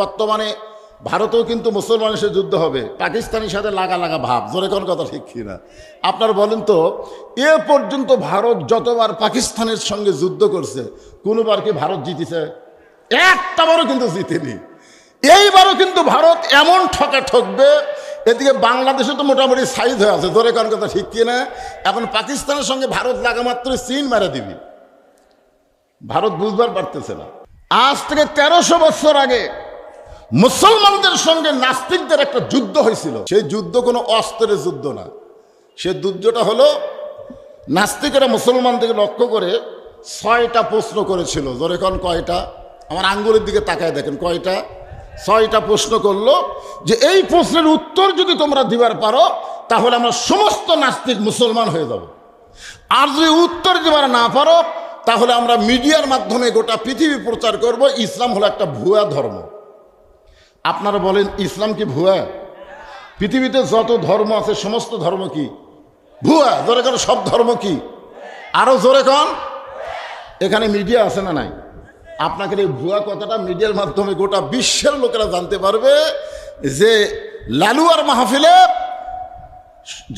বর্তমানে ভারতেও কিন্তু মুসলমানের সাথে যুদ্ধ হবে, পাকিস্তানের সাথে লাগা লাগা ভাব, জোরে কোন কথা ঠিক কিনা? আপনার বলেন তো, এ পর্যন্ত ভারত যতবার পাকিস্তানের সঙ্গে যুদ্ধ করছে, কোনোবার কি ভারত জিতেছে? একটাবারও কিন্তু জিতেনি। এইবারও কিন্তু ভারত এমন ঠকা ঠকবে, এদিকে বাংলাদেশে তো মোটামুটি সাইজ হয়ে আছে, জোরে কোন কথা ঠিক কিনা? এখন পাকিস্তানের সঙ্গে ভারত লাগা মাত্র চীন মেরে দিবি। ভারত বুঝবার পারতেছে না। আজ থেকে 1300 বছর আগে মুসলমানদের সঙ্গে নাস্তিকদের একটা যুদ্ধ হয়েছিল। সেই যুদ্ধ কোনো অস্ত্রের যুদ্ধ না, সে যুদ্ধটা হলো নাস্তিকেরা মুসলমানদেরকে লক্ষ্য করে 6টা প্রশ্ন করেছিল। জোরে কোন কয়টা? আমার আঙ্গুলের দিকে তাকায় দেখেন, কয়টা? 6টা প্রশ্ন করলো যে এই প্রশ্নের উত্তর যদি তোমরা দিবার পারো তাহলে আমরা সমস্ত নাস্তিক মুসলমান হয়ে যাব, আর যদি উত্তর দিবার না পারো তাহলে আমরা মিডিয়ার মাধ্যমে গোটা পৃথিবী প্রচার করব ইসলাম হলো একটা ভুয়া ধর্ম। আপনারা বলেন, ইসলাম কি ভুয়া? পৃথিবীতে যত ধর্ম আছে সমস্ত ধর্ম কি ভুয়া? জোরে কোন সব ধর্ম কি? আরো জোরে কোন। এখানে মিডিয়া আছে না নাই? আপনাকে এই ভুয়া কথাটা মিডিয়ার মাধ্যমে গোটা বিশ্বের লোকেরা জানতে পারবে যে লালুয়ার মাহফিলে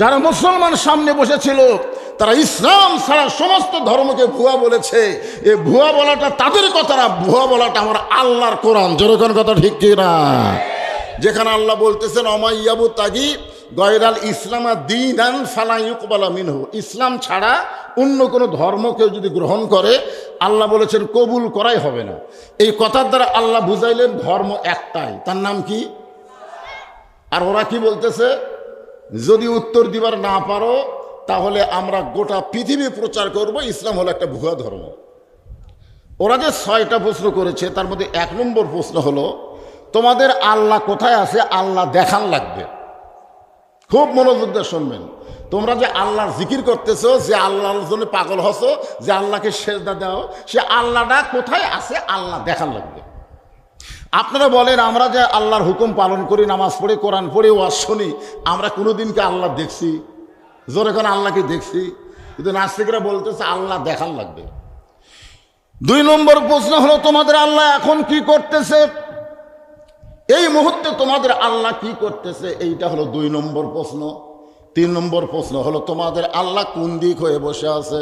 যারা মুসলমান সামনে বসেছিল তারা ইসলাম ছাড়া সমস্ত ধর্মকে ভুয়া বলেছে। এই ভুয়া বলাটা তাদের কথা না, ভুয়া বলাটা আমার আল্লাহর কোরআন। যেরকম কথা ঠিক কিনা? যেখানে আল্লাহ বলতেছেন অমাইয়াবু তাগি গয়রাল ইসলামা দীনান ফালা ইউকবালা মিনহু, ইসলাম ছাড়া অন্য কোনো ধর্ম কেউ যদি গ্রহণ করে আল্লাহ বলেছেন কবুল করাই হবে না। এই কথার দ্বারা আল্লাহ বুঝাইলেন ধর্ম একটাই, তার নাম কি? আর ওরা কি বলতেছে? যদি উত্তর দিবার না পারো তাহলে আমরা গোটা পৃথিবী প্রচার করব ইসলাম হলো একটা ভুয়া ধর্ম। ওরা যে 6টা প্রশ্ন করেছে তার মধ্যে 1 নম্বর প্রশ্ন হলো তোমাদের আল্লাহ কোথায় আছে আল্লাহ দেখান লাগবে। খুব মনোযোগ দিয়ে শুনবেন। তোমরা যে আল্লাহর জিকির করতেছো, যে আল্লাহর জন্য পাগল হছো, যে আল্লাহকে সেজদা দাও, সে আল্লাহটা কোথায় আছে আল্লাহ দেখান লাগবে। আপনারা বলেন আমরা যে আল্লাহর হুকুম পালন করি, নামাজ পড়ি, কোরআন পড়ি, ওয়াজ শুনি, আমরা কোনোদিনকে আল্লাহ দেখছি? জোরে কোন আল্লাহকে দেখছি? কিন্তু নাস্তিকরা বলতেছে আল্লাহ দেখান লাগবে। 2 নম্বর প্রশ্ন হলো তোমাদের আল্লাহ এখন কি করতেছে, এই মুহূর্তে তোমাদের আল্লাহ কি করতেছে, এইটা হলো 2 নম্বর প্রশ্ন। 3 নম্বর প্রশ্ন হলো তোমাদের আল্লাহ কোন দিক হয়ে বসে আছে।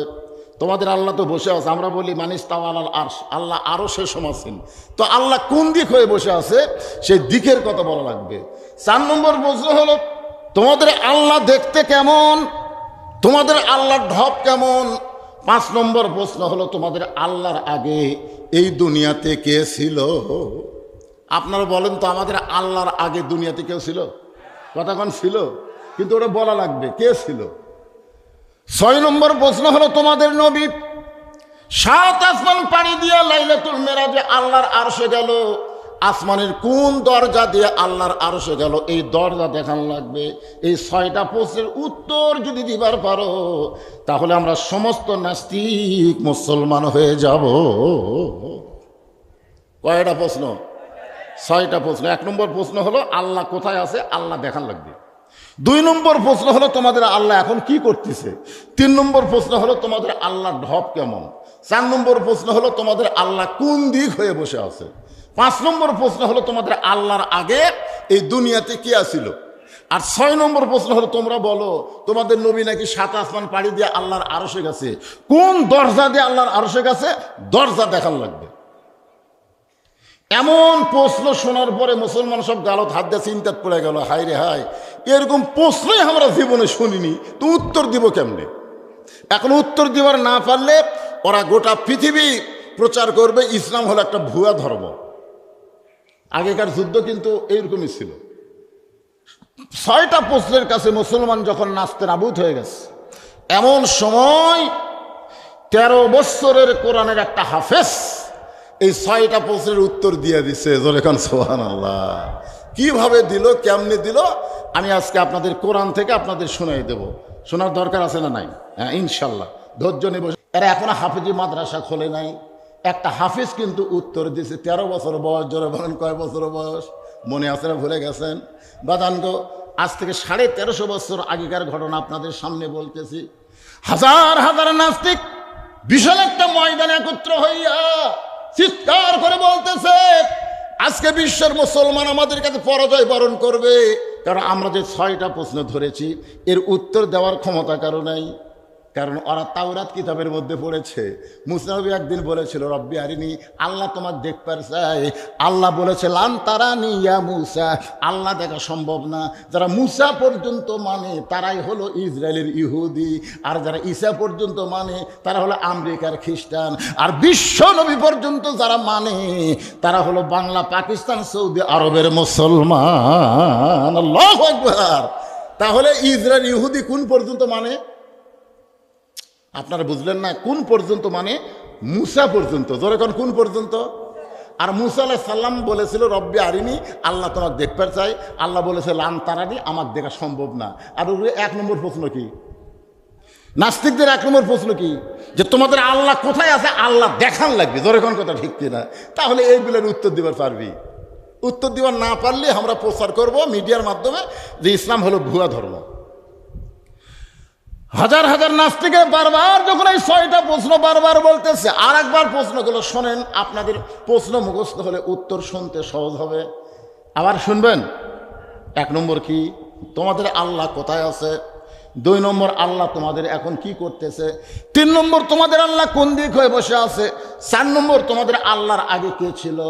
তোমাদের আল্লাহ তো বসে আছে, আমরা বলি মানিস তাওয়ালাল আরশ, আল্লাহ আরো সে সমাসীন, তো আল্লাহ কোন দিক হয়ে বসে আছে সেই দিকের কথা বলা লাগবে। 4 নম্বর প্রশ্ন হলো তোমাদের আল্লাহ দেখতে কেমন, তোমাদের আল্লাহর ঢপ কেমন। 5 নম্বর প্রশ্ন হলো তোমাদের আল্লাহর আগে এই দুনিয়াতে কে ছিল। আপনারা বলেন তো আমাদের আল্লাহর আগে দুনিয়াতে কেউ ছিল? কতক্ষণ ছিল? কিন্তু ওরা বলা লাগবে কে ছিল। 6 নম্বর প্রশ্ন হলো তোমাদের নবী 7 আসমান পাড়ি দিয়ে লাইলাতুল মেরাজে আল্লাহর আরশে গেল, আসমানের কোন দরজা দিয়ে আল্লাহর আরশে গেল এই দরজা দেখান লাগবে। এই 6টা প্রশ্নের উত্তর যদি দিবার পারো তাহলে আমরা সমস্ত নাস্তিক মুসলমান হয়ে যাব। কয়টা প্রশ্ন? 6টা প্রশ্ন। 1 নম্বর প্রশ্ন হলো আল্লাহ কোথায় আছে আল্লাহ দেখান লাগবে। 2 নম্বর প্রশ্ন হলো তোমাদের আল্লাহ এখন কি করতেছে। 3 নম্বর প্রশ্ন হলো তোমাদের আল্লাহর ঢপ কেমন। 4 নম্বর প্রশ্ন হলো তোমাদের আল্লাহ কোন দিক হয়ে বসে আছে। 5 নম্বর প্রশ্ন হলো তোমাদের আল্লাহর আগে এই দুনিয়াতে কে আছিল। আর 6 নম্বর প্রশ্ন হলো তোমরা বলো তোমাদের নবী নাকি 7 আসমান পাড়ি দিয়ে আল্লাহর আরশে গেছে, কোন দরজা দিয়ে আল্লাহর আরশে গেছে দরজা দেখান লাগবে। এমন প্রশ্ন শোনার পরে মুসলমান সব গালত হাত দিয়ে চিন্তাত পড়ে গেল, হায় রে হায়, এরকম প্রশ্নই আমরা জীবনে শুনিনি, তো উত্তর দিব কেমনে। এখন উত্তর দিবার না পারলে ওরা গোটা পৃথিবী প্রচার করবে ইসলাম হলো একটা ভুয়া ধর্ম। আগেকার যুদ্ধ কিন্তু এইরকমই ছিল। 6টা প্রশ্নের কাছে মুসলমান যখন নাস্তে নাবুদ হয়ে গেছে, এমন সময় 13 বছরের কোরআনের একটা হাফেজ এই 6টা প্রশ্নের উত্তর দিয়ে দিছে। যেরকম সুবহানাল্লাহ। কিভাবে দিল, কেমনে দিল, আমি আজকে আপনাদের কোরআন থেকে আপনাদের শোনাই দেব। শোনার দরকার আছে না নাই? হ্যাঁ ইনশাল্লাহ, ধৈর্য নেব। এরা এখনো হাফেজি মাদ্রাসা খোলে নাই। একটা হাফেজ কিন্তু উত্তর দিয়েছে। 13 বছর বয়স। জোরে বলেন কয় বছর বয়স? মনে আছে না ভুলে গেছেন? বাদানগো আজ থেকে 1350 বছর আগেকার ঘটনা আপনাদের সামনে বলতেছি। হাজার হাজার নাস্তিক বিশাল একটা ময়দানে একত্র হইয়া চিৎকার করে বলতেছে আজকে বিশ্বের মুসলমান আমাদের কাছে পরাজয় বরণ করবে, কারণ আমরা যে 6টা প্রশ্ন ধরেছি এর উত্তর দেওয়ার ক্ষমতা কারো নাই। কারণ ওরা তাওরাত কিতাবের মধ্যে পড়েছে। মুসা নবী একদিন বলেছিল, রব্বি আরিনি, আল্লাহ তোমার দেখবার চাই। আল্লাহ বলেছে লান তারানি ইয়া মুসা, আল্লাহ দেখা সম্ভব না। যারা মুসা পর্যন্ত মানে তারাই হলো ইসরায়েলের ইহুদি, আর যারা ঈসা পর্যন্ত মানে তারা হলো আমেরিকার খ্রিস্টান, আর বিশ্ব নবী পর্যন্ত যারা মানে তারা হলো বাংলা, পাকিস্তান, সৌদি আরবের মুসলমান। আল্লাহু আকবার। তাহলে ইসরায়েল ইহুদি কোন পর্যন্ত মানে? আপনারা বুঝলেন না? কোন পর্যন্ত মানে? মুসা পর্যন্ত। জোরে কোন কোন পর্যন্ত? আর মুসা আলাইহিস সালাম বলেছিল রব্বি আরিনি, আল্লাহ তোমাকে দেখতে চাই। আল্লাহ বলেছে লান তারানি, আমাকে দেখা সম্ভব না। আর ওগুলো 1 নম্বর প্রশ্ন কি? নাস্তিকদের 1 নম্বর প্রশ্ন কি? যে তোমাদের আল্লাহ কোথায় আছে, আল্লাহ দেখান লাগবে। জোরে কোন কথা ঠিক কিনা? তাহলে এইগুলোর উত্তর দিবার পারবি? উত্তর দিবার না পারলে আমরা প্রচার করব মিডিয়ার মাধ্যমে যে ইসলাম হলো ভুয়া ধর্ম। হাজার হাজার নাস্তিকের বারবার যখন এই 6টা প্রশ্ন বারবার বলতেছে, আর একবার প্রশ্নগুলো শোনেন। আপনাদের প্রশ্ন মুখস্থ হলে উত্তর শুনতে সহজ হবে। আবার শুনবেন। 1 নম্বর কি? তোমাদের আল্লাহ কোথায় আছে? 2 নম্বর, আল্লাহ তোমাদের এখন কি করতেছে? 3 নম্বর, তোমাদের আল্লাহ কোন দিক হয়ে বসে আছে? 4 নম্বর, তোমাদের আল্লাহর আগে কে ছিল?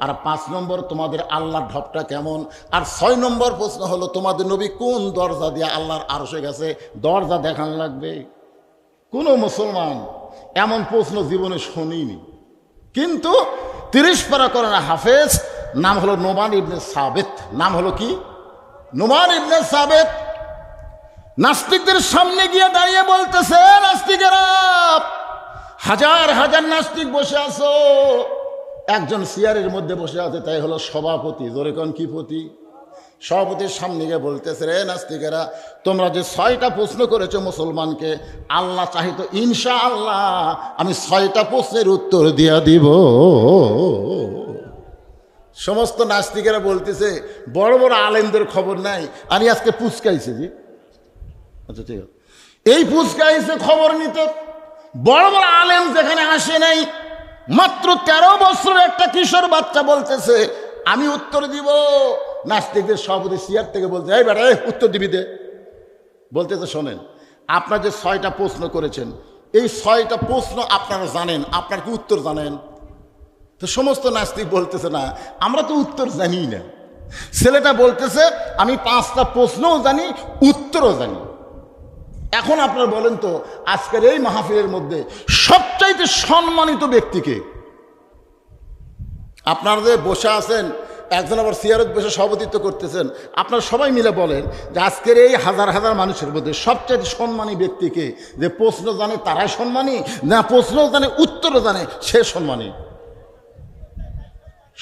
আর 5 নম্বর, তোমাদের আল্লাহর ঢপটা কেমন? আর 6 নম্বর প্রশ্ন হলো তোমাদের নবী কোন দরজা দিয়ে আল্লাহর আরশে গেছে? দরজা দেখান লাগবে। কোনো মুসলমান এমন প্রশ্ন জীবনে শুনিনি। কিন্তু 30 পারা করেন হাফেজ, নাম হলো নোমান ইবনে সাবেত। নাম হলো কি? নোমান ইবনে সাবেত। নাস্তিকদের সামনে গিয়ে দাঁড়িয়ে বলতেছে, নাস্তিকেরা, হাজার হাজার নাস্তিক বসে আছো, একজন চেয়ারের মধ্যে বসে আছে, তাই হলো সভাপতি। জোরে কোন কি পতি? সভাপতির সামনে গিয়ে বলতেছে, রে নাস্তিকেরা, তোমরা যে 6টা প্রশ্ন করেছো মুসলমানকে, আল্লাহ চাহিত ইনশাআল্লাহ আমি 6টা প্রশ্নের উত্তর দিয়া দিব। সমস্ত নাস্তিকেরা বলতেছে, বড় বড় আলেমদের খবর নাই, আমি আজকে পুচকাইছি। জি আচ্ছা ঠিক আছে, এই পুচকাইছে খবর নিতে। বড় বড় আলেম যেখানে আসে নাই, মাত্র 13 বছরের একটা কিশোর বাচ্চা বলতেছে আমি উত্তর দিব। নাস্তিকদের সভাপতি চেয়ার থেকে বলতে, এই বেটা উত্তর দিবি দে। বলতেছে, শোনেন, আপনারা যে 6টা প্রশ্ন করেছেন, এই 6টা প্রশ্ন আপনারা জানেন, আপনার কি উত্তর জানেন? তো সমস্ত নাস্তিক বলতেছে, না আমরা তো উত্তর জানি না। ছেলেটা বলতেছে, আমি 5টা প্রশ্নও জানি, উত্তরও জানি। এখন আপনারা বলেন তো, আজকের এই মাহফিলের মধ্যে সবচাইতে সম্মানিত ব্যক্তিকে? আপনারা যে বসে আছেন, একজন আবার চেয়ারত বসে সভাপতিত্ব করতেছেন, আপনারা সবাই মিলে বলেন যে আজকের এই হাজার হাজার মানুষের মধ্যে সবচাইতে সম্মানী ব্যক্তিকে? যে প্রশ্ন জানে তারাই সম্মানী, না প্রশ্ন জানে উত্তরও জানে সে সম্মানী?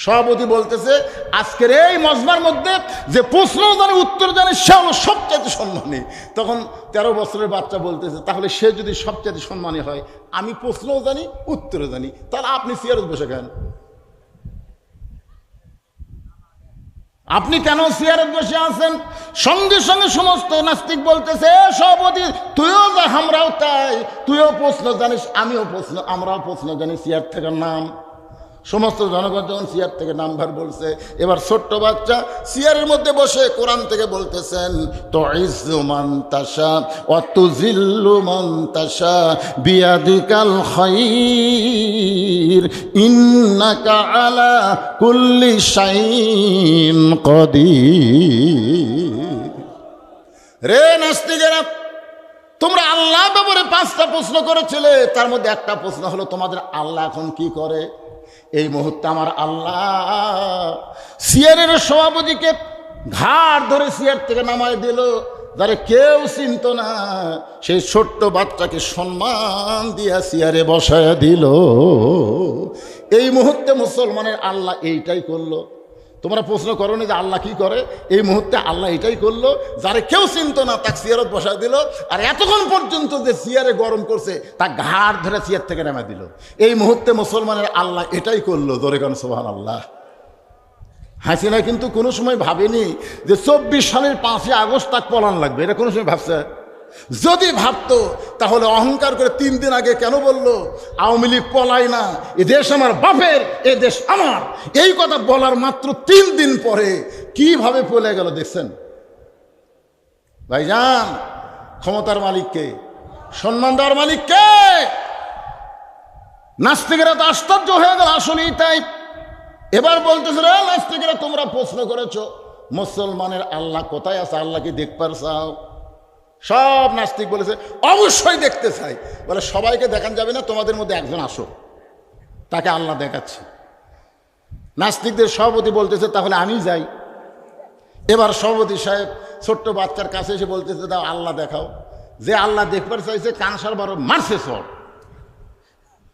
সভাপতি বলতেছে, আজকের এই মজমার মধ্যে যে প্রশ্ন জানে উত্তর জানে সে হলো সবচাইতে সম্মানী। তখন 13 বছরের বাচ্চা বলতেছে, তাহলে সে যদি সবচাইতে সম্মানী হয়, আমি প্রশ্নও জানি উত্তরও জানি, তাহলে আপনি চেয়ারে বসে কেন? আপনি কেন চেয়ারে বসে আছেন? সঙ্গে সঙ্গে সমস্ত নাস্তিক বলতেছে, সভাপতি তুইও যা, আমরাও তাই, তুইও প্রশ্ন জানিস, আমিও প্রশ্ন, আমরাও প্রশ্ন জানি, চেয়ার থেকে নাম। সমস্ত জনগণ যখন চেয়ার থেকে নামবার বলছে, এবার ছোট্ট বাচ্চা চেয়ারের মধ্যে বসে কোরআন থেকে বলতেছেন, তুইজ্জু মান তাশা ওয়া তুযিল্লু মান তাশা বিয়াদিকাল খায়র ইন্নাকা আলা কুল্লি শাইইন কাদির। রে নাস্তিকেরা, তোমরা আল্লাহ ব্যাপারে 5টা প্রশ্ন করেছিলে, তার মধ্যে একটা প্রশ্ন হলো তোমাদের আল্লাহ এখন কি করে? এই মুহূর্তে আমার আল্লাহ চেয়ারের সভাপতিকে ঘাড় ধরে চেয়ার থেকে নামায় দিল, যারা কেউ চিনত না, সেই ছোট্ট বাচ্চাকে সম্মান দিয়া চেয়ারে বসায় দিল। এই মুহূর্তে মুসলমানের আল্লাহ এইটাই করলো। তোমরা প্রশ্ন করো না যে আল্লাহ কি করে? এই মুহূর্তে আল্লাহ এটাই করলো, যারা কেউ চিনত না তাকে চেয়ারত বসায় দিল, আর এতক্ষণ পর্যন্ত যে চেয়ারে গরম করছে তা ঘাড় ধরে চেয়ার থেকে নামা দিল। এই মুহূর্তে মুসলমানের আল্লাহ এটাই করলো। জোরে কোন সুবহানাল্লাহ। হাসিনা কিন্তু কোনো সময় ভাবেনি যে 24 সালের 5ই আগস্ট তাক পলান লাগবে, এটা কোনো সময় ভাবছে? যদি ভাবতো তাহলে অহংকার করে 3 দিন আগে কেন বলল আওয়ামী লীগ পলায় না, এ দেশ আমার বাপের, এ দেশ আমার? এই কথা বলার মাত্র 3 দিন পরে কিভাবে পলে গেল দেখছেন? ভাইজান, ক্ষমতার মালিককে, সম্মান দেওয়ার মালিককে। নাস্তিকেরা তো আশ্চর্য হয়ে গেল, আসলেই তাই। এবার বলতেছে, রে নাস্তিকেরা, তোমরা প্রশ্ন করেছো মুসলমানের আল্লাহ কোথায় আছে, আল্লাহ কি দেখতে চাও? সব নাস্তিক বলেছে অবশ্যই দেখতে চাই। বলে সবাইকে দেখান যাবে না, তোমাদের মধ্যে একজন আসো, তাকে আল্লাহ দেখাচ্ছে। নাস্তিকদের সভাপতি বলতেছে তাহলে আমি যাই। এবার সভাপতি সাহেব ছোট্ট বাচ্চার কাছে এসে বলতেছে, দাও আল্লাহ দেখাও। যে আল্লাহ দেখবার চাইছে কানসার বারো মারছে,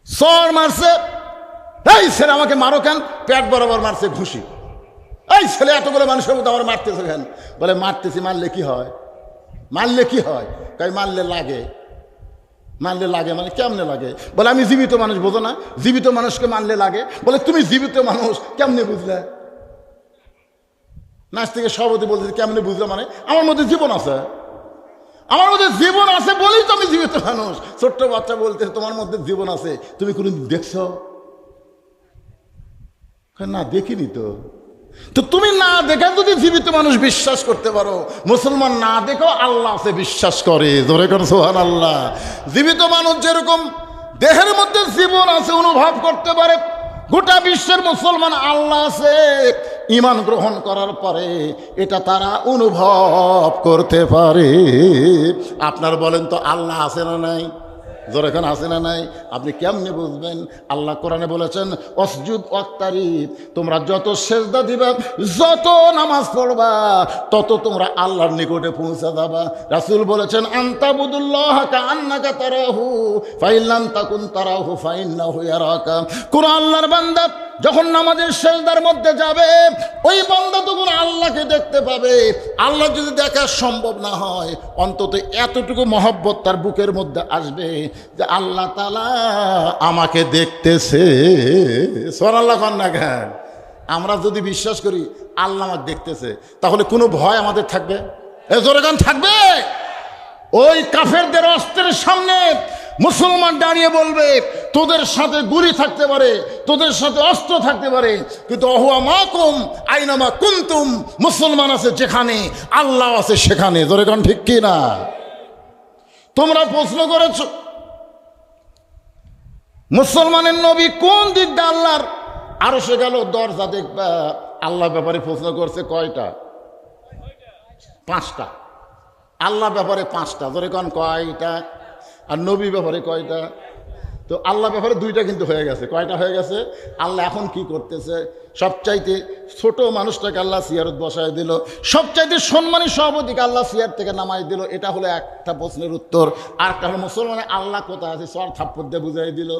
চর মারছে। এই ছেলে আমাকে মারো কেন? পেট বরাবর মারছে ঘুষি। এই ছেলে এতগুলো মানুষের মধ্যে আমার মারতেছে কেন? বলে মারতেছি, মারলে কি হয়? মারলে কি হয়? তাই মারলে লাগে। মারলে লাগে মানে কেমনে লাগে? বলে আমি জীবিত মানুষ, বোঝো না? জীবিত মানুষকে মারলে লাগে। বলে তুমি জীবিত মানুষ কেমনে বুঝলে? নাস্তিকের সভাপতি বলতেছে কেমনে বুঝলে মানে আমার মধ্যে জীবন আছে, আমার মধ্যে জীবন আছে বলেই তো আমি জীবিত মানুষ। ছোট্ট বাচ্চা বলতেছে তোমার মধ্যে জীবন আছে, তুমি কোনদিন দেখছো? না, দেখিনি তো। তো তুমি না দেখে যদি জীবিত মানুষ বিশ্বাস করতে পারো, মুসলমান না দেখো আল্লাহ আছে বিশ্বাস করে। জোরে করে সুবহানাল্লাহ। জীবিত মানুষ যেরকম দেহের মধ্যে জীবন আছে অনুভব করতে পারে, গোটা বিশ্বের মুসলমান আল্লাহ আছে ঈমান গ্রহণ করার পরে এটা তারা অনুভব করতে পারে। আপনার বলেন তো আল্লাহ আছে না নাই? জোরে এখন আছে না নাই? আপনি কেমনে বুঝবেন? আল্লাহ কোরআনে বলেছেন অসজুদ ওয়াক্তারিব, তোমরা যত সেজদা দিবা, যত নামাজ পড়বা, তত তোমরা আল্লাহর নিকটে পৌঁছে যাবা। রাসূল বলেছেন আনতাবুদুল্লাহ কাআন্নাকা তারাহু ফাইন লাম তাকুন তারাহু ফাইন্নাহু ইয়ারাকা। কোন আল্লাহর বান্দা যখন নামাজের সেজদার মধ্যে যাবে, ওই বান্দা তখন আল্লাহকে দেখতে পাবে। আল্লাহ যদি দেখা সম্ভব না হয়, অন্তত এতটুকু মহব্বত তার বুকের মধ্যে আসবে যে আল্লাহ তাআলা আমাকে দেখতেছে। সুবহানাল্লাহ কন্যা গান। আমরা যদি বিশ্বাস করি আল্লাহ আমাকে দেখতেছে, তাহলে কোনো ভয় আমাদের থাকবে? এ জোরে গান থাকবে? ওই কাফেরদের অস্ত্রের সামনে মুসলমান দাঁড়িয়ে বলবে তোদের সাথে গুলি থাকতে পারে, তোদের সাথে অস্ত্র থাকতে পারে, কিন্তু অহুয়া মাকুম আইনামা কুনতুম, মুসলমান আছে যেখানে আল্লাহ আছে সেখানে। জোরে গান ঠিক কি না? তোমরা প্রশ্ন করেছ মুসলমানের নবী কোন দিক দিয়ে আল্লাহর আরশে গেল দরজা দেখবা। আল্লাহ ব্যাপারে প্রশ্ন করছে কয়টা? 5টা। আল্লাহ ব্যাপারে 5টা। ধরে কোন কয়টা? আর নবী ব্যাপারে কয়টা? তো আল্লাহ ব্যাপারে 2টা কিন্তু হয়ে গেছে। কয়টা হয়ে গেছে? আল্লাহ এখন কি করতেছে? সবচাইতে ছোট মানুষটাকে আল্লাহ সিয়ারত বসায় দিল, সবচাইতে সম্মানী সভাপতিকে আল্লাহ সিয়ার থেকে নামাই দিল। এটা হলো একটা প্রশ্নের উত্তর। আর একটা হলো মুসলমানের আল্লাহ কোথায় আছে, সর থাপ্পড় দিয়ে বুঝাই দিল।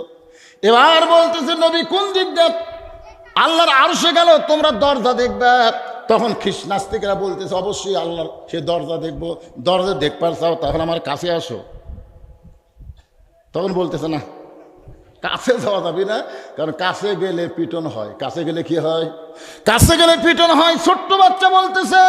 এবার বলতেছে নবী কোন দিক দিয়ে আল্লাহর আরশে গেল, তোমরা দরজা দেখবে। তখন নাস্তিকেরা বলতেছে অবশ্যই আল্লাহর সে দরজা দেখবো। দরজা দেখবার চাও তাহলে আমার কাছে আসো। তখন বলতেছে না, কাছে যাওয়া যাবে না, কারণ কাছে গেলে পিটন হয়। কাছে গেলে কি হয়? কাছে গেলে পিটন হয়। ছোট্ট বাচ্চা বলতেছে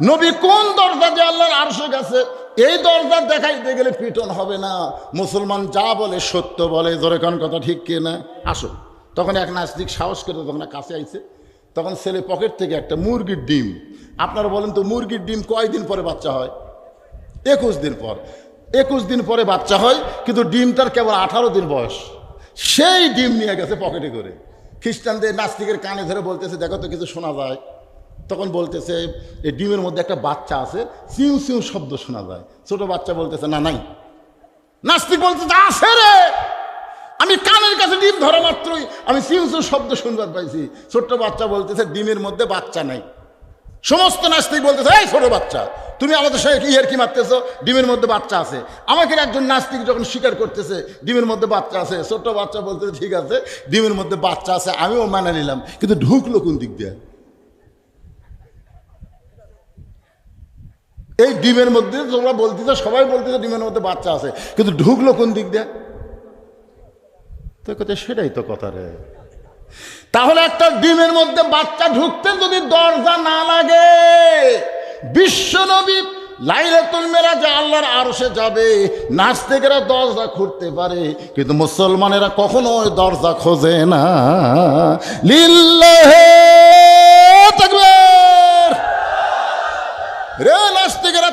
নবী কোন দরজা দিয়ে আল্লাহর আরশে গেছে, এই দরজা দেখাইতে গেলে পিটন হবে না। মুসলমান যা বলে সত্য বলে। জোরে কোন কথা ঠিক কি না? আসো। তখন এক নাস্তিক সাহস করে তখন কাছে আইছে। তখন ছেলে পকেট থেকে একটা মুরগির ডিম, আপনারা বলেন তো মুরগির ডিম কয়দিন পরে বাচ্চা হয়? 21 দিন পর। 21 দিন পরে বাচ্চা হয়, কিন্তু ডিমটার কেবল 18 দিন বয়স। সেই ডিম নিয়ে গেছে পকেটে করে। খ্রিস্টানদের নাস্তিকের কানে ধরে বলতেছে দেখো তো কিছু শোনা যায়। তখন বলতেছে এই ডিমের মধ্যে একটা বাচ্চা আছে, চিউ চিউ শব্দ শোনা যায়। ছোট বাচ্চা বলতেছে না নাই। নাস্তিক বলতেছে আছে রে, আমি কানের কাছে ডিম ধরা মাত্রই আমি চিউ চিউ শব্দ শুনবার পাইছি। ছোট্ট বাচ্চা বলতেছে ডিমের মধ্যে বাচ্চা নাই। সমস্ত নাস্তিক বলতেছে এই ছোট বাচ্চা, তুমি আমাদের সঙ্গে কি কি মারতেছো? ডিমের মধ্যে বাচ্চা আছে। আমাকে একজন নাস্তিক যখন স্বীকার করতেছে ডিমের মধ্যে বাচ্চা আছে, ছোট্ট বাচ্চা বলতেছে ঠিক আছে ডিমের মধ্যে বাচ্চা আছে, আমিও মানে নিলাম, কিন্তু ঢুকলো কোন দিক দিয়ে? এই ডিমের মধ্যে তোমরা বলতেছো, সবাই বলতেছে ডিমের মধ্যে বাচ্চা আছে, কিন্তু ঢুকলো কোন দিক দিয়ে? তো কথা সেটাই তো কথা রে। তাহলে একটা ডিমের মধ্যে বাচ্চা ঢুকতে যদি দরজা না লাগে, বিশ্বনবী লাইলাতুল মেরাজে আল্লাহর আরশে যাবে, নাস্তিকেরা দরজা খুঁড়তে পারে কিন্তু মুসলমানেরা কখনো ওই দরজা খোঁজে না। লিল্লাহি তাকবীর। রে নাস্তিকেরা,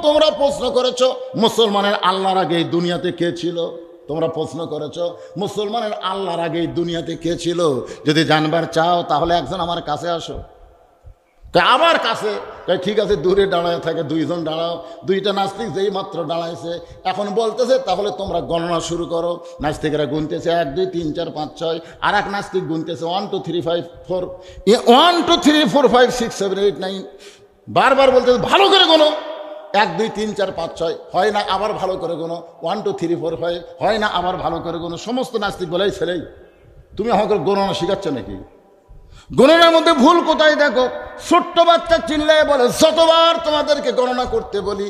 তোমরা প্রশ্ন করেছো মুসলমানের আল্লাহর আগে এই দুনিয়াতে কে ছিল? তোমরা প্রশ্ন করেছো মুসলমানের আল্লাহর আগে এই দুনিয়াতে কে ছিল? যদি জানবার চাও তাহলে একজন আমার কাছে আসো। আমার কাছে ঠিক আছে, দূরে দাঁড়ায় থাকে, দুইজন দাঁড়াও। দুইটা নাস্তিক যেই মাত্র দাঁড়াইছে এখন বলতেছে তাহলে তোমরা গণনা শুরু করো। নাস্তিকেরা গুনতেছে 1 2 3 4 5 6, আর এক নাস্তিক গুনতেছে 1 2 3 5 4, 1 2 3 4 5 6 7 8 9, বারবার বলতেছে ভালো করে গোনো। 1 2 3 4 5 6 হয় না, আবার ভালো করে গোনো। 1 2 3 4 5 হয় না, আবার ভালো করে গোনো। সমস্ত নাস্তিক বলে, ছেলেই তুমি আমাকে গণনা শিখাচ্ছ নাকি? গণনার মধ্যে ভুল কোথায় দেখো? ছোট্ট বাচ্চা চিল্লায় বলে যতবার তোমাদেরকে গণনা করতে বলি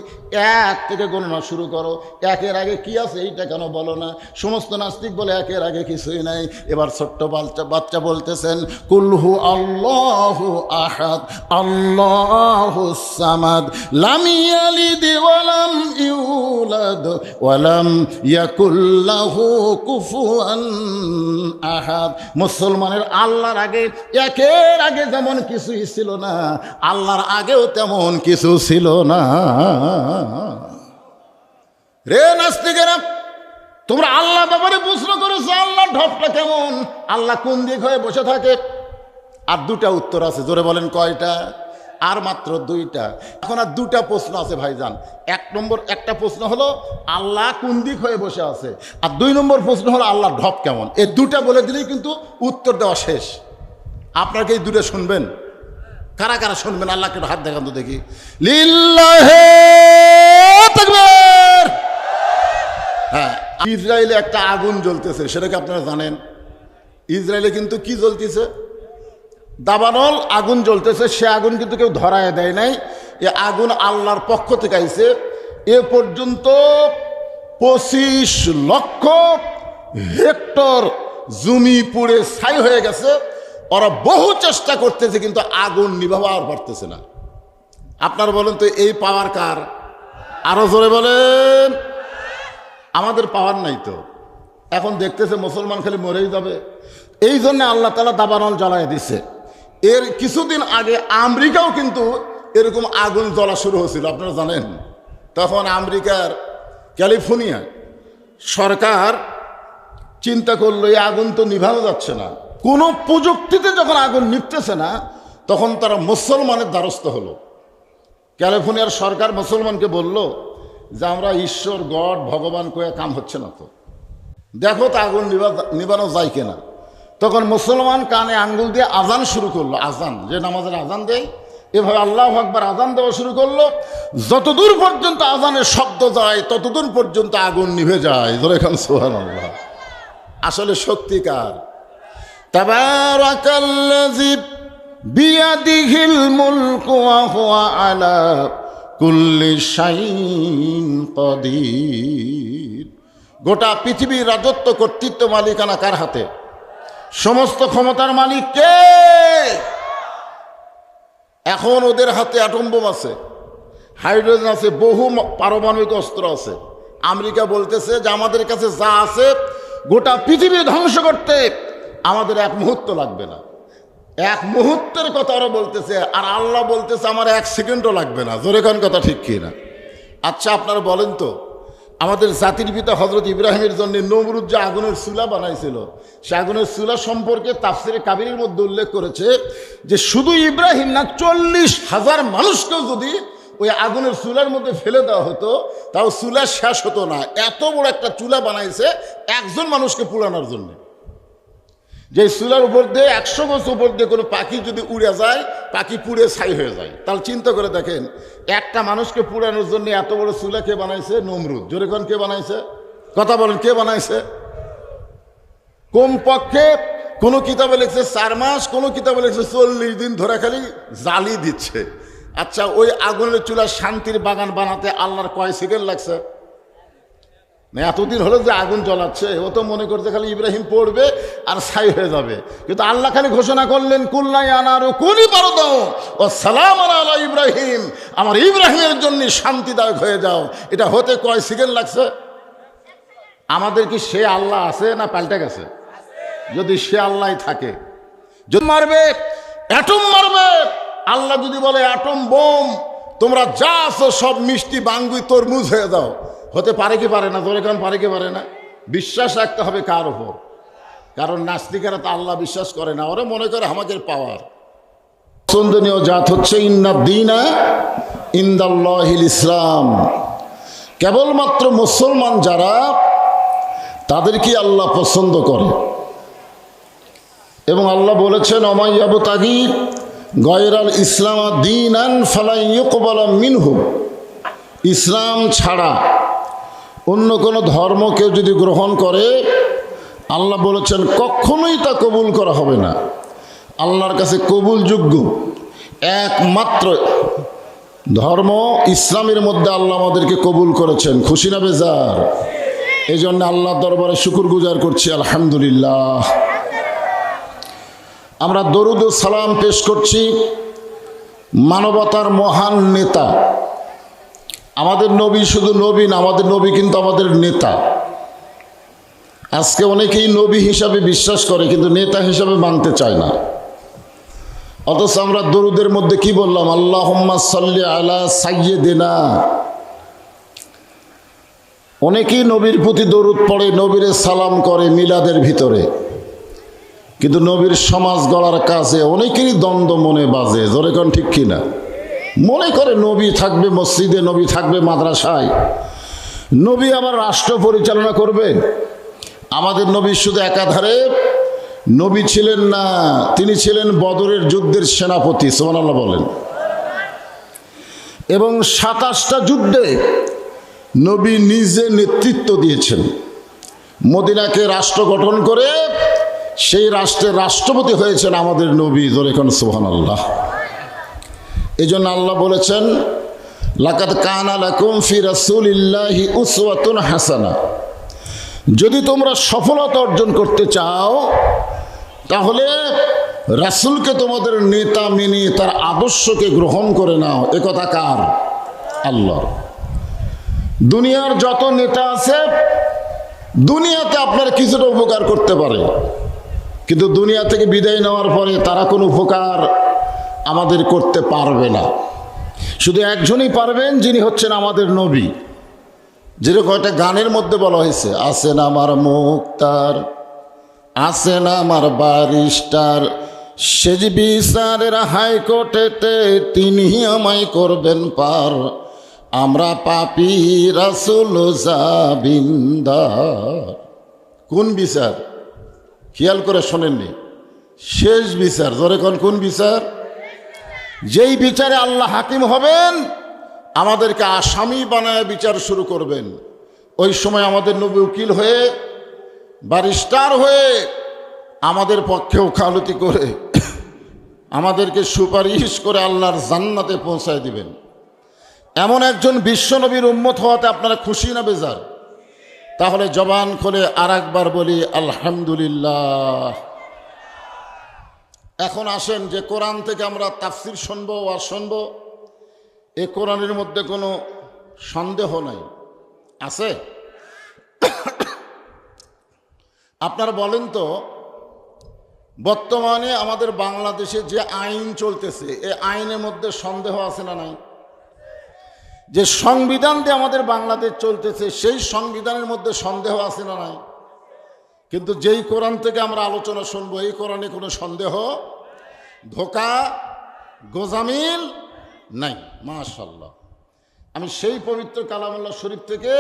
1 থেকে গণনা শুরু করো, 1-এর আগে কি আছে এইটা কেন বলো না? সমস্ত নাস্তিক বলে 1-এর আগে কিছুই নাই। এবার ছোট্ট বাচ্চা বলতেছেন কুলহু আল্লাহু আহাদ আল্লাহুস সামাদ লাম ইয়ালিদ ওয়া লাম ইউলাদ ওয়া লাম ইয়াকুল লাহু কুফুয়ান আহাদ। মুসলমানের আল্লাহর আগে, একের আগে যেমন কিছুই ছিল না, আল্লাহর আগেও তেমন কিছু ছিল না। রে নাস্তিকেরা, তোমরা আল্লাহ ব্যাপারে প্রশ্ন করেছো আল্লাহ ঢপটা কেমন, আল্লাহ কোন দিক হয়ে বসে থাকে? আর 2টা উত্তর আছে, জোরে বলেন কয়টা? আর মাত্র 2টা। এখন আর 2টা প্রশ্ন আছে ভাইজান। 1 নম্বর একটা প্রশ্ন হলো আল্লাহ কোন দিক হয়ে বসে আছে, আর 2 নম্বর প্রশ্ন হলো আল্লাহ ঢপ কেমন। এই 2টা বলে দিলেই কিন্তু উত্তর দেওয়া শেষ। আপনাকে এই 2টা শুনবেন? কারা কারা শুনবেন? আল্লাহকে হাত দেখান তো দেখি। লিল্লাহি তাকবীর। হ্যাঁ, ইসরায়েলে একটা আগুন জ্বলতেছে, সেটা কি আপনারা জানেন? ইসরায়েলে কিন্তু কি জ্বলতেছে? দাবানল আগুন জ্বলতেছে। সে আগুন কিন্তু কেউ ধরায় দেয় নাই, এ আগুন আল্লাহর পক্ষ থেকে আইছে। এ পর্যন্ত 25 লক্ষ হেক্টর জমি পুড়ে ছাই হয়ে গেছে। ওরা বহু চেষ্টা করতেছে কিন্তু আগুন নিভাবার পারতেছে না। আপনারা বলেন তো এই পাওয়ার কার? আরো জোরে বলেন। আমাদের পাওয়ার নাই তো। এখন দেখতেছে মুসলমান খালি মরেই যাবে, এই জন্য আল্লাহ তাআলা দাবানল জ্বালায় দিছে। এর কিছুদিন আগে আমেরিকাও কিন্তু এরকম আগুন জ্বলা শুরু হয়েছিল, আপনারা জানেন। তখন আমেরিকার ক্যালিফোর্নিয়া সরকার চিন্তা করলো এই আগুন তো নিভানো যাচ্ছে না, কোনো প্রযুক্তিতে যখন আগুন নিভতেছে না, তখন তারা মুসলমানের দ্বারস্থ হলো। ক্যালিফোর্নিয়ার সরকার মুসলমানকে বলল যে আমরা ঈশ্বর গড ভগবান কয়ে কাম হচ্ছে না, তো দেখো তো আগুন নিভানো যায় কিনা। তখন মুসলমান কানে আঙ্গুল দিয়ে আজান শুরু করলো। আজান, যে নামাজের আজান দেয়, এভাবে আল্লাহু আকবার আজান দেওয়া শুরু করলো। যতদূর পর্যন্ত আজানের শব্দ যায় ততদূর পর্যন্ত আগুন নিভে যায়। ধরে খান সুবহানাল্লাহ। আসলে শক্তিকার। তাবারাকাল্লাযী বিয়াদিহিল মুলকু ওয়া হুয়া আলা কুল্লি শাইইন কাদির। গোটা পৃথিবীর রাজত্ব কর্তৃত্ব মালিকানা কার হাতে? সমস্ত ক্ষমতার মালিক কে? এখন ওদের হাতে অ্যাটম বোম আছে, হাইড্রোজেন আছে, বহু পারমাণবিক অস্ত্র আছে। আমেরিকা বলতেছে যে আমাদের কাছে যা আছে গোটা পৃথিবী ধ্বংস করতে আমাদের 1 মুহূর্ত লাগবে না। 1 মুহূর্তের কথা ওরা বলতেছে, আর আল্লাহ বলতেছে আমার 1 সেকেন্ডও লাগবে না। জোরে কোন কথা ঠিক কি না? আচ্ছা আপনারা বলেন তো, আমাদের জাতির পিতা হযরত ইব্রাহিমের জন্য নমরুদ যে আগুনের চুলা বানাইছিল, সে আগুনের চুলা সম্পর্কে তাফসিরে কাবীরের মধ্যে উল্লেখ করেছে যে শুধু ইব্রাহিম না 40,000 মানুষকেও যদি ওই আগুনের চুলার মধ্যে ফেলে দেওয়া হতো তাও চুলা শেষ হতো না। এত বড় একটা চুলা বানাইছে একজন মানুষকে পুড়ানোর জন্য। যে চুলার উপর দিয়ে 100 গজ উপর দিয়ে কোনো পাখি যদি উড়ে যায়, পাখি পুড়ে ছাই হয়ে যায়। তাহলে চিন্তা করে দেখেন, একটা মানুষকে পুড়ানোর জন্য এত বড় চুলা কে বানাইছে? নমরুদ। জোরে কোন কে বানাইছে? কথা বলেন, কে বানাইছে? কমপক্ষে কোন কিতাবে লিখছে 4 মাস, কোন কিতাবে লিখছে 40 দিন ধরে খালি জ্বালি দিচ্ছে। আচ্ছা ওই আগুনের চুলা শান্তির বাগান বানাতে আল্লাহর কয় সেকেন্ড লাগছে? না এতদিন হলো যে আগুন জ্বলাচ্ছে, ও তো মনে করছে খালি ইব্রাহিম পড়বে আর ছাই হয়ে যাবে, কিন্তু আল্লাহ খালি ঘোষণা করলেন কুল্লাই আনারু কুনি বারদাও ও সালাম আলা ইব্রাহিম, আমার ইব্রাহিমের জন্য শান্তিদায়ক হয়ে যাও। এটা হতে কয় সেকেন্ড লাগছে? আমাদের কি সে আল্লাহ আছে না পাল্টে গেছে? যদি সে আল্লাহ থাকে, যদি মারবে অ্যাটম মারবে, আল্লাহ যদি বলে অ্যাটম বোম তোমরা যা আছো সব মিষ্টি বাঙ্গুই তরমুজ হয়ে যাও, হতে পারে কি পারে না? ধরে কারণ পারে কি পারে না? বিশ্বাস রাখতে হবে কার ওপর? কারণ নাস্তিকেরা তো আল্লাহ বিশ্বাস করে না, ওরা মনে করে আমাদের পাওয়ার। পছন্দনীয় জাত হচ্ছে ইন্নাদ্দীনা ইনদাল্লাহিল ইসলাম, কেবলমাত্র মুসলমান যারা তাদেরকে আল্লাহ পছন্দ করে। এবং আল্লাহ বলেছেন অমাইয়াবতাগি গয়রাল ইসলাম দীনান ফালা ইউকবালা মিনহু, ইসলাম ছাড়া অন্য কোনো ধর্ম কেউ যদি গ্রহণ করে আল্লাহ বলেছেন কখনোই তা কবুল করা হবে না। আল্লাহর কাছে কবুলযোগ্য একমাত্র ধর্ম ইসলামের মধ্যে আল্লাহ আমাদেরকে কবুল করেছেন। খুশি না বেজার? এই জন্য আল্লাহর দরবারে শুকুর গুজার করছি, আলহামদুলিল্লাহ। আমরা দরুদ ও সালাম পেশ করছি মানবতার মহান নেতা, আমাদের নবী। শুধু নবী না, আমাদের নবী কিন্তু আমাদের নেতা। আজকে অনেকেই নবী হিসাবে বিশ্বাস করে কিন্তু নেতা হিসাবে মানতে চায় না। অথচ আমরা দরুদের মধ্যে কি বললাম? আল্লাহুম্মা সাল্লি আলা সাইয়্যিদিনা। অনেকেই নবীর প্রতি দরুদ পড়ে, নবীরে সালাম করে মিলাদের ভিতরে, কিন্তু নবীর সমাজ গড়ার কাজে অনেকেরই দ্বন্দ্ব মনে বাজে। জোরে কোন ঠিক কিনা? মনে করে নবী থাকবে মসজিদে, নবী থাকবে মাদ্রাসায়, নবী আবার রাষ্ট্র পরিচালনা করবে। আমাদের নবী শুধু একাধারে নবী ছিলেন না, তিনি ছিলেন বদরের যুদ্ধের সেনাপতি, সুবহানাল্লাহ বলেন। এবং 27টা যুদ্ধে নবী নিজে নেতৃত্ব দিয়েছেন। মদিনাকে রাষ্ট্র গঠন করে সেই রাষ্ট্রের রাষ্ট্রপতি হয়েছেন আমাদের নবী। জোরে কোন সুবহানাল্লাহ। এই জন্য আল্লাহ বলেছেন লাকাদ কানা লাকুম ফি রাসূলিল্লাহি উসওয়াতুন হাসানা। যদি তোমরা সফলতা অর্জন করতে চাও তাহলে রাসূলকে তোমাদের নেতা মেনে তার আদর্শকে গ্রহণ করে নাও। একথা কার? আল্লাহর। দুনিয়ার যত নেতা আছে দুনিয়াতে আপনার কিছুটা উপকার করতে পারে, কিন্তু দুনিয়া থেকে বিদায় নেওয়ার পরে তারা কোনো উপকার আমাদের করতে পারবে না। শুধু একজনই পারবেন, যিনি হচ্ছেন আমাদের নবী। যেরকম একটা গানের মধ্যে বলা হয়েছে, আসেন আমার মুক্তার, আসেন আমার ব্যারিস্টার, সেজ বিচারের হাইকোর্টেতে তিনি আমায় করবেন পার, আমরা পাপী রাসূল জাবিন্দার। কোন বিচার? খেয়াল করে শোনেননি? শেষ বিচার। জোরে কোন বিচার? যেই বিচারে আল্লাহ হাকিম হবেন, আমাদেরকে আসামি বানায় বিচার শুরু করবেন। ওই সময় আমাদের নবী উকিল হয়ে, ব্যারিস্টার হয়ে আমাদের পক্ষে ওকালতি করে আমাদেরকে সুপারিশ করে আল্লাহর জান্নাতে পৌঁছায় দিবেন। এমন একজন বিশ্বনবীর উম্মত হওয়াতে আপনারা খুশি না বেজার? তাহলে জবান খুলে আর একবার বলি আলহামদুলিল্লাহ। এখন আসেন যে কোরআন থেকে আমরা তাফসির শুনবো আর শুনবো, এ কোরআনের মধ্যে কোনো সন্দেহ নাই, আছে? আপনারা বলেন তো, বর্তমানে আমাদের বাংলাদেশে যে আইন চলতেছে, এ আইনের মধ্যে সন্দেহ আছে না নাই? যে সংবিধান দিয়ে আমাদের বাংলাদেশ চলতেছে, সেই সংবিধানের মধ্যে সন্দেহ আছে না নাই? কিন্তু যেই কোরআন থেকে আমরা আলোচনা শুনবো, এই কোরআনে কোনো সন্দেহ, ধোঁকা, গোজামিল নাই। মাশাআল্লাহ। আমি সেই পবিত্র কালামুল্লাহ শরীফ থেকে,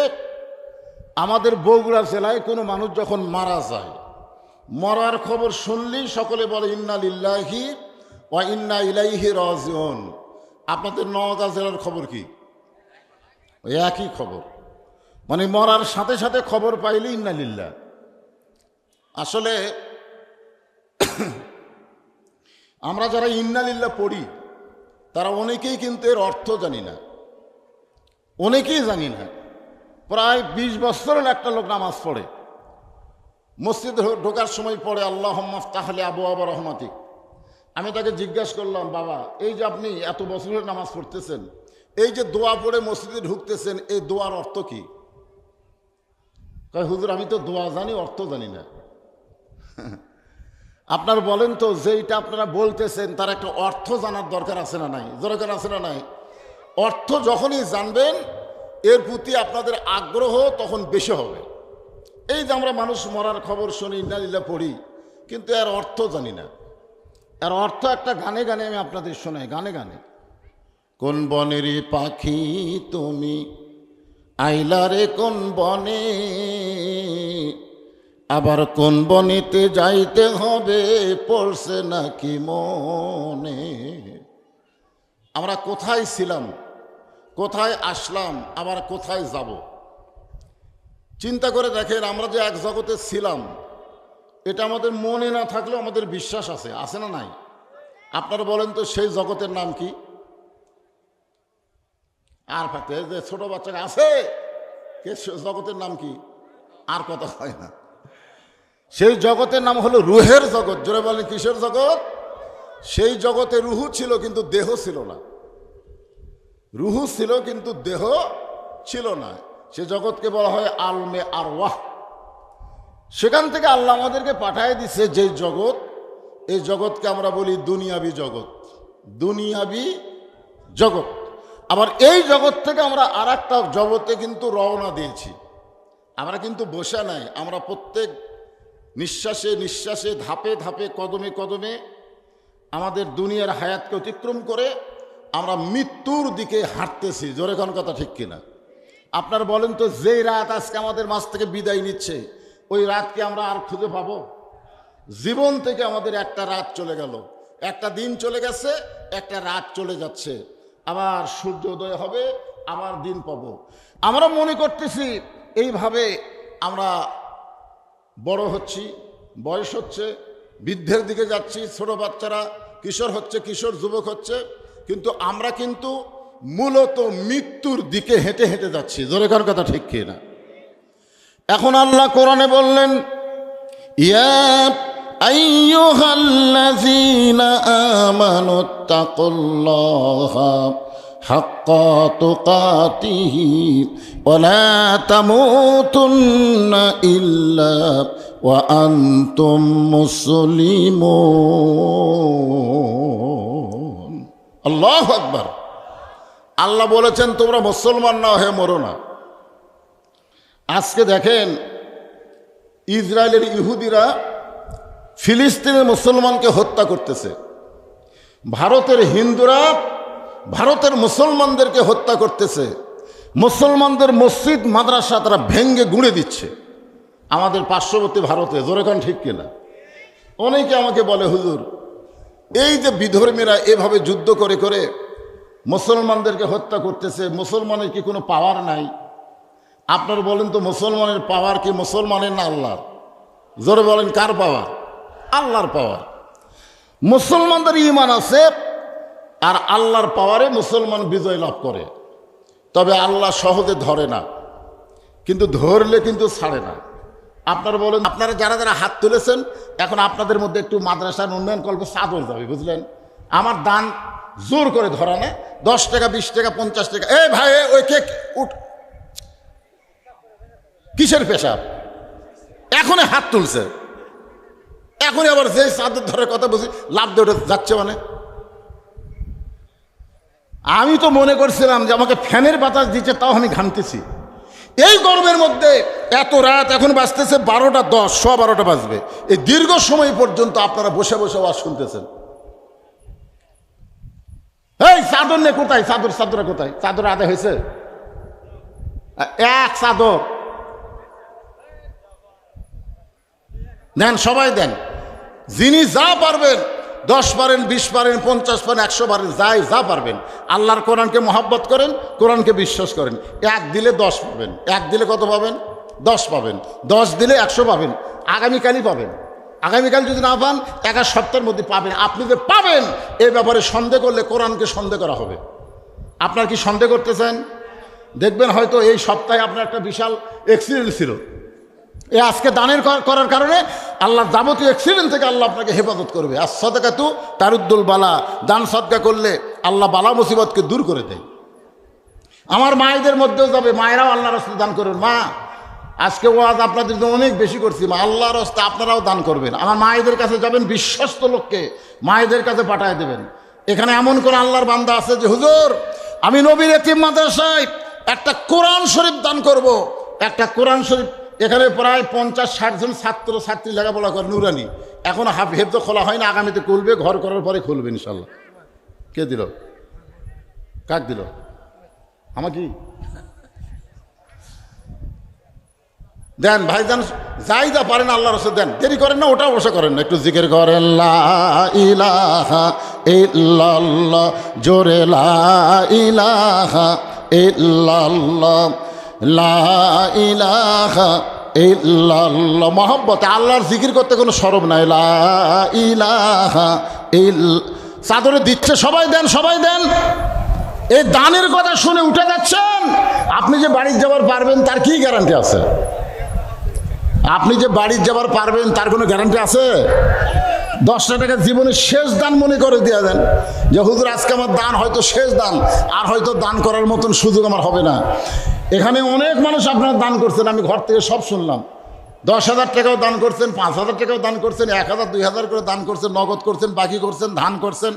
আমাদের বগুড়া জেলায় কোনো মানুষ যখন মারা যায়, মরার খবর শুনলেই সকলে বলে ইন্না লিল্লাহি ওয়া ইন্না ইলাইহি রাজিউন। আপনাদের নওগাঁ জেলার খবর কি? ওই একই খবর, মানে মরার সাথে সাথে খবর পাইলে ইন্না লিল্লাহ। আসলে আমরা যারা ইন্না লিল্লাহ পড়ি তারা অনেকেই কিন্তু এর অর্থ জানি না, অনেকেই জানি না। প্রায় 20 বছরের একটা লোক নামাজ পড়ে, মসজিদে ঢোকার সময় পড়ে আল্লাহুম্মা ফতাহলি আবওয়াবা রহমাতিক। আমি তাকে জিজ্ঞাসা করলাম, বাবা এই যে আপনি এত বছরের নামাজ পড়তেছেন, এই যে দোয়া পড়ে মসজিদে ঢুকতেছেন, এই দোয়ার অর্থ কি? কয়, হুজুর আমি তো দোয়া জানি, অর্থ জানি না। আপনার বলেন তো, যেইটা আপনারা বলতেছেন তার একটা অর্থ জানার দরকার আছে না নাই? দরকার আছে না নাই? অর্থ যখনই জানবেন এর প্রতি আপনাদের আগ্রহ তখন বেশি হবে। এই যে আমরা মানুষ মরার খবর শুনি, ইন্না লিল্লাহ পড়ি, কিন্তু এর অর্থ জানি না। এর অর্থ একটা গানে গানে আমি আপনাদের শোনাই, গানে গানে। কোন বনেরই পাখি তুমি আইলারে কোন বনে, আবার কোন বনেতে যাইতে হবে পড়ছে নাকি মনে। আমরা কোথায় ছিলাম, কোথায় আসলাম, আবার কোথায় যাব? চিন্তা করে দেখেন, আমরা যে এক জগতে ছিলাম এটা আমাদের মনে না থাকলেও আমাদের বিশ্বাস আছে, আছে না নাই? আপনারা বলেন তো সেই জগতের নাম কি? আর ফাতে যে ছোট বাচ্চারা আছে, কে জগতের নাম কি? আর কথা হয় না। সেই জগতের নাম হলো রুহের জগৎ। জোরে বলেন কিসের জগৎ? সেই জগতে রুহু ছিল কিন্তু দেহ ছিল না। রুহু ছিল কিন্তু দেহ ছিল না। সে জগৎকে বলা হয় আলমে আরওয়াহ। সেখান থেকে আল্লাহ আমাদেরকে পাঠিয়ে দিছে যে জগৎ, এই জগৎকে আমরা বলি দুনিয়াবি জগৎ। দুনিয়াবি জগৎ। আবার এই জগৎ থেকে আমরা আর একটা জগতে কিন্তু রওনা দিয়েছি। আমরা কিন্তু বসে নাই, আমরা প্রত্যেক নিঃশ্বাসে নিঃশ্বাসে, ধাপে ধাপে, কদমে কদমে আমাদের দুনিয়ার হায়াতকে অতিক্রম করে আমরা মৃত্যুর দিকে হাঁটতেছি। জোরে কোন কথা ঠিক কিনা? আপনার বলেন তো, যেই রাত আজকে আমাদের মাঝ থেকে বিদায় নিচ্ছে, ওই রাতকে আমরা আর খুঁজে পাবো? জীবন থেকে আমাদের একটা রাত চলে গেল, একটা দিন চলে গেছে, একটা রাত চলে যাচ্ছে, আবার সূর্যোদয় হবে, আবার দিন পাবো। আমরা মনে করতেছি এইভাবে আমরা বড় হচ্ছি, বয়স হচ্ছে, বৃদ্ধের দিকে যাচ্ছি, ছোট বাচ্চারা কিশোর হচ্ছে, কিশোর যুবক হচ্ছে, কিন্তু আমরা কিন্তু মূলত মৃত্যুর দিকে হেঁটে হেঁটে যাচ্ছি। জোরে কার কথা ঠিক কি না? এখন আল্লাহ কোরআনে বললেন, ইয়া আইয়ুহাল্লাযীনা আমানুত্তাকুল্লাহা হাক্কা তুকাতিহি ওয়া লা তামুতুন্না ইল্লা ওয়া আনতুম মুসলিমুন। আল্লাহু আকবার। আল্লাহ বলেছেন তোমরা মুসলমান না হয়ে মরো না। আজকে দেখেন, ইসরায়েলের ইহুদিরা ফিলিস্তিনের মুসলমানকে হত্যা করতেছে, ভারতের হিন্দুরা ভারতের মুসলমানদেরকে হত্যা করতেছে, মুসলমানদের মসজিদ মাদ্রাসা তারা ভেঙ্গে গুঁড়ে দিচ্ছে আমাদের পার্শ্ববর্তী ভারতে। জোরে কান ঠিক কিনা? অনেকে আমাকে বলে, হুজুর এই যে বিধর্মীরা এভাবে যুদ্ধ করে করে মুসলমানদেরকে হত্যা করতেছে, মুসলমানের কি কোনো পাওয়ার নাই? আপনার বলেন তো, মুসলমানের পাওয়ার কি মুসলমানের না আল্লাহর? জোরে বলেন, কার পাওয়ার? আল্লাহর পাওয়ার। মুসলমানদের ঈমান আছে, আর আল্লাহর পাওয়ারে মুসলমান বিজয় লাভ করে। তবে আল্লাহ সহজে ধরে না, কিন্তু ধরলে কিন্তু ছাড়ে না। আপনারা বলেন, আপনারা যারা যারা হাত তুলেছেন, এখন আপনাদের মধ্যে একটু মাদ্রাসার উন্নয়ন কল্পে চাদর যাবে, বুঝলেন? আমার দান জোর করে ধরা না, 10 টাকা, 20 টাকা, 50 টাকা। এই ভাই, ওই কে উঠ, কিসের পেশাব? এখনই হাত তুলছে, এখনই আবার যে চাদর ধরার কথা বলছি লাভ দিয়ে যাচ্ছে। মানে আমি তো মনে করছিলাম যে আমাকে ফ্যানের বাতাস দিচ্ছে, তাও আমি ঘামতেছি। এই গরমের মধ্যে এত রাত, এখন বাজতেছে 12টা 10, 12:15 বাজবে। এই দীর্ঘ সময় পর্যন্ত আপনারা বসে বসে আওয়াজ শুনতেছেন। এই চাদর নে কোথায়? চাদর চাদর কোথায়? চাদর আদায় হয়েছে? এক চাদর দেন, সবাই দেন। যিনি যা পারবেন, 10 পারেন, 20 পারেন, 50 পারেন, 100 পারেন, যাই যা পারবেন। আল্লাহর কোরআনকে মহব্বত করেন, কোরআনকে বিশ্বাস করেন। 1 দিলে 10 পাবেন। 1 দিলে কত পাবেন? 10 পাবেন। 10 দিলে 100 পাবেন। আগামীকালই পাবেন। আগামীকাল যদি না পান, 1 সপ্তাহের মধ্যে পাবেন। আপনি যে পাবেন এই ব্যাপারে সন্দেহ করলে কোরআনকে সন্দেহ করা হবে। আপনার কি সন্দেহ করতেছেন? দেখবেন হয়তো এই সপ্তাহে আপনার একটা বিশাল অ্যাক্সিডেন্ট ছিল, এই আজকে দানের করার কারণে আল্লাহর যাবতীয় অ্যাক্সিডেন্ট থেকে আল্লাহ আপনাকে হেফাজত করবে। আর সাদাকাতু তারুদ্দুল বালা, দান সদকা করলে আল্লাহ বালা মুসিবতকে দূর করে দেয়। আমার মায়েদের মধ্যেও যাবে, মায়েরাও আল্লাহর রাস্তায় দান করবেন। মা, আজকে ওয়াজ আপনাদের জন্য অনেক বেশি করছি, মা আল্লাহর রাস্তায় আপনারাও দান করবেন। আমার মায়েদের কাছে যাবেন, বিশ্বস্ত লোককে মায়েদের কাছে পাঠায় দেবেন। এখানে এমন কোন আল্লাহর বান্দা আছে যে হুজুর আমি নবীর এতিম মাদ্রাসায় একটা কোরআন শরীফ দান করব, একটা কোরআন শরীফ, এখানে প্রায় 50-60 জন ছাত্র ছাত্রী লেখাপড়া করে নুরানি, এখন হেফজ খোলা হয় না, আগামীতে খুলবে, ঘর করার পরে খুলবে ইনশাল্লাহ। কে দিল? কাক দিল? আমাকে দেন ভাইজান, যাই যা পারেন আল্লাহর রাস্তায় দেন, দেরি করেন না, ওটা অবশ্য করেন না, একটু জিকির করেন লা ইলাহা ইল্লাল্লাহ, জোরে লা ইলাহা ইল্লাল্লাহ, লা ইলাহা ইল্লাল্লাহ। মহব্বতে আল্লাহর জিকির করতে কোনো শরম নাই। লা ইলাহা চাদরে দিচ্ছে, সবাই দেন, সবাই দেন। এই দানের কথা শুনে উঠে যাচ্ছেন, আপনি যে বাড়ি যাবার পারবেন তার কি গ্যারান্টি আছে? আপনি যে বাড়ি যাবার পারবেন তার কোনো গ্যারান্টি আছে? 10টা টাকা জীবনের শেষ দান মনে করে দিয়ে দেন যে হুজুর আজকে আমার দান হয়তো শেষ দান, আর হয়তো দান করার মতন সুযোগ আমার হবে না। এখানে অনেক মানুষ আপনারা দান করছেন, আমি ঘর থেকে সব শুনলাম। 10,000 টাকাও দান করছেন, 5,000 টাকাও দান করছেন, 1,000 2,000 করে দান করছেন, নগদ করছেন, বাকি করছেন, ধান করছেন,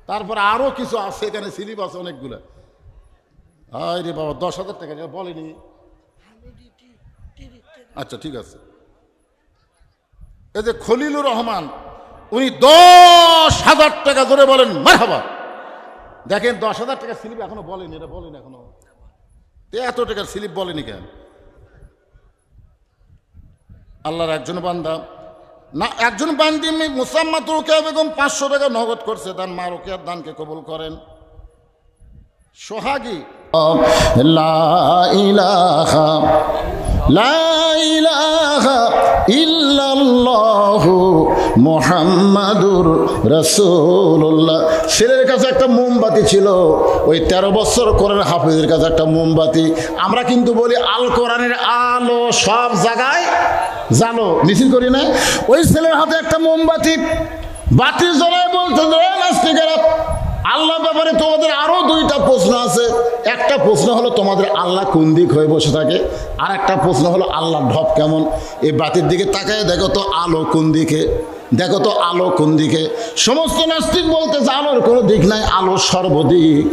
তারপর আরও কিছু আছে, এখানে স্লিপ আছে অনেকগুলো। হায় রে বাবা, 10,000 টাকা বলেনি? আচ্ছা ঠিক আছে। এই যে খলিলুর রহমান, উনি 10,000 টাকা ধরে বলেন মারহাবা। দেখেন 10,000 টাকা স্লিপ এখনো বলেনি, এটা বলেনি এখনো, এত টাকার স্লিপ বলেনি কেন? আল্লাহর একজন বান্দা না, একজন বান্দি মুসাম্মাত রোকেয়া বেগম 500 টাকা নগদ করছে দান, মা রোকেয়ার দানকে কবুল করেন। সোহাগী লা ইলাহা লা ইলাহা ইল্লাল্লাহু মুহাম্মাদুর রাসূলুল্লাহ। ছেলের কাছে একটা মোমবাতি ছিল, ওই 13 বছর কোরআন হাফেজের কাছে একটা মোমবাতি। আমরা কিন্তু বলি আল কোরআনের আলো সব জায়গায় জানো, মিছিল করি না? ওই ছেলের হাতে একটা মোমবাতি, বাতি জ্বলায় বলতে নাস্তিকেরা আল্লাহ ব্যাপারে তোমাদের আরো 2টা প্রশ্ন আছে। একটা প্রশ্ন হলো তোমাদের আল্লাহ কোন দিক হয়ে বসে থাকে, আর একটা প্রশ্ন হলো আল্লাহর ঢপ কেমন। এই বাতির দিকে তাকায় দেখো তো আলো কোন দিকে, দেখো তো আলো কোন দিকে। সমস্ত নাস্তিক বলতেছে আলোর কোনো দিক নাই, আলো সর্বদিক।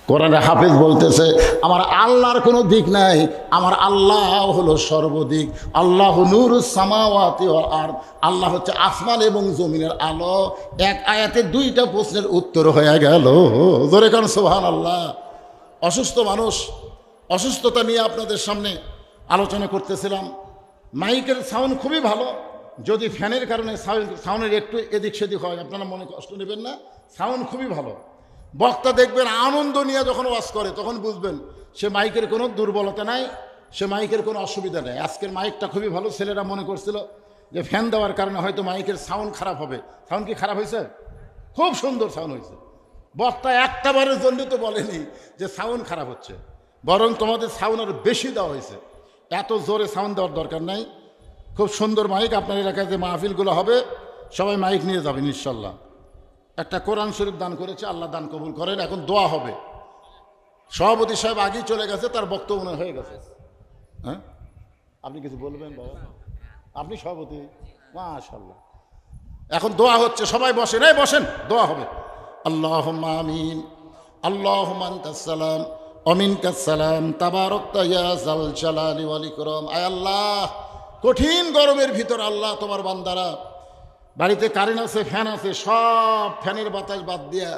কোরআনে হাফেজ বলতেছে আমার আল্লাহর কোনো দিক নাই, আমার আল্লাহ হলো সর্বদিক। আল্লাহ নূরুস সামাওয়াতি ওয়াল আরদ, আল্লাহ হচ্ছে আসমান এবং জমিনের আলো। এক আয়াতে 2টা প্রশ্নের উত্তর হয়ে গেল। জোরে কান সুবহানাল্লাহ। অসুস্থ মানুষ, অসুস্থতা নিয়ে আপনাদের সামনে আলোচনা করতেছিলাম। মাইকের সাউন্ড খুবই ভালো, যদি ফ্যানের কারণে সাউন্ডের একটু এদিক সেদিক হয় আপনারা মনে কষ্ট নেবেন না, সাউন্ড খুবই ভালো। বক্তা দেখবেন আনন্দ নিয়ে যখন ওয়াজ করে তখন বুঝবেন সে মাইকের কোনো দুর্বলতা নাই, সে মাইকের কোনো অসুবিধা নেই। আজকের মাইকটা খুবই ভালো। ছেলেরা মনে করছিল যে ফ্যান দেওয়ার কারণে হয়তো মাইকের সাউন্ড খারাপ হবে। সাউন্ড কি খারাপ হয়েছে? খুব সুন্দর সাউন্ড হয়েছে। বক্তা একটা বারের জন্য তো বলেনি যে সাউন্ড খারাপ হচ্ছে, বরং তোমাদের সাউন্ড আরও বেশি দেওয়া হয়েছে। এত জোরে সাউন্ড দেওয়ার দরকার নাই। খুব সুন্দর মাইক। আপনার এলাকায় যে মাহফিলগুলো হবে সবাই মাইক নিয়ে যাবেন ইনশাল্লাহ। একটা কোরআন শরীফ দান করেছে, আল্লাহ দান কবুল করেন। এখন দোয়া হবে। সভাপতি সাহেব আগেই চলে গেছে, তার বক্তব্য হয়ে গেছে। হ্যাঁ, আপনি কিছু বলবেন বাবা? আপনি সভাপতি, মাশাআল্লাহ। এখন দোয়া হচ্ছে, সবাই বসেন, এই বসেন, দোয়া হবে। আল্লাহুম্মা আমিন, আল্লাহুম্মা আনতাস সালাম ওয়া মিনকাস সালাম, তাবারাকতা ইয়া যাল জালালি ওয়াল ইকরাম। আয় আল্লাহ, কঠিন গরমের ভিতর আল্লাহ তোমার বান্দারা, বাড়িতে কারেন্ট আছে, ফ্যান আছে, সব ফ্যানের বাতাস বাদ দিয়া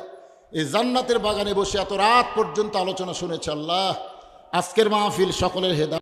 এই জান্নাতের বাগানে বসে এত রাত পর্যন্ত আলোচনা শুনেছে। আল্লাহ আজকের মাহফিল সকলের হেদায়েত